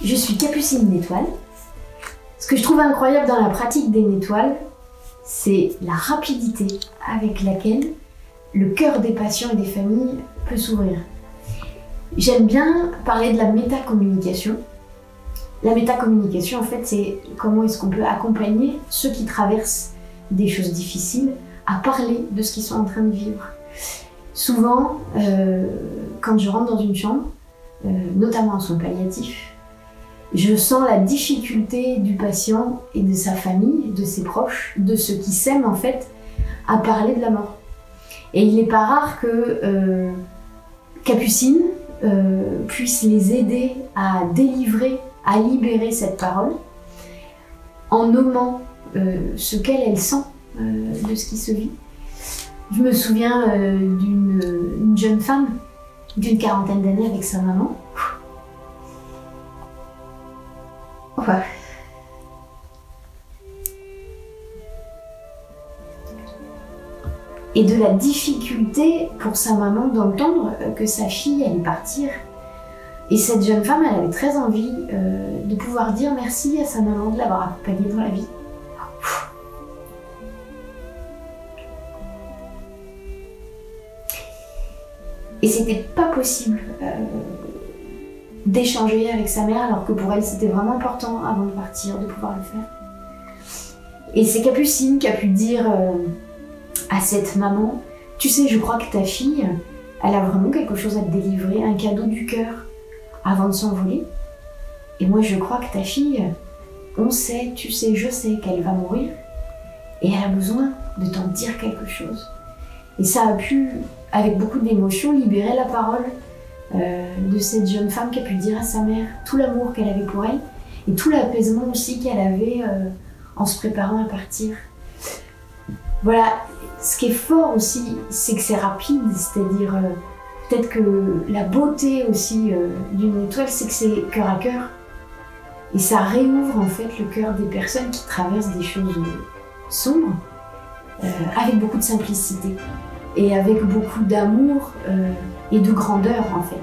Je suis Capucine Nétoile. Ce que je trouve incroyable dans la pratique des Nétoiles, c'est la rapidité avec laquelle le cœur des patients et des familles peut s'ouvrir. J'aime bien parler de la métacommunication. La métacommunication, en fait, c'est comment est-ce qu'on peut accompagner ceux qui traversent des choses difficiles à parler de ce qu'ils sont en train de vivre. Souvent, quand je rentre dans une chambre, notamment en soins palliatifs, je sens la difficulté du patient et de sa famille, de ses proches, de ceux qui s'aiment en fait, à parler de la mort. Et il n'est pas rare que Capucine puisse les aider à délivrer, à libérer cette parole, en nommant ce qu'elle sent de ce qui se vit. Je me souviens d'une jeune femme d'une quarantaine d'années avec sa maman. Ouais. Et de la difficulté pour sa maman d'entendre que sa fille allait partir. Et cette jeune femme, elle avait très envie de pouvoir dire merci à sa maman de l'avoir accompagnée dans la vie. Et c'était pas possible d'échanger avec sa mère, alors que pour elle c'était vraiment important avant de partir de pouvoir le faire. Et c'est Capucine qui a pu dire à cette maman, tu sais, je crois que ta fille, elle a vraiment quelque chose à te délivrer, un cadeau du cœur avant de s'envoler. Et moi je crois que ta fille, on sait, tu sais, je sais qu'elle va mourir et elle a besoin de t'en dire quelque chose. Et ça a pu, avec beaucoup d'émotion, libérer la parole de cette jeune femme qui a pu dire à sa mère tout l'amour qu'elle avait pour elle et tout l'apaisement aussi qu'elle avait en se préparant à partir. Voilà, ce qui est fort aussi, c'est que c'est rapide, c'est-à-dire peut-être que la beauté aussi d'une étoile, c'est que c'est cœur à cœur. Et ça réouvre en fait le cœur des personnes qui traversent des choses sombres avec beaucoup de simplicité et avec beaucoup d'amour et de grandeur en fait.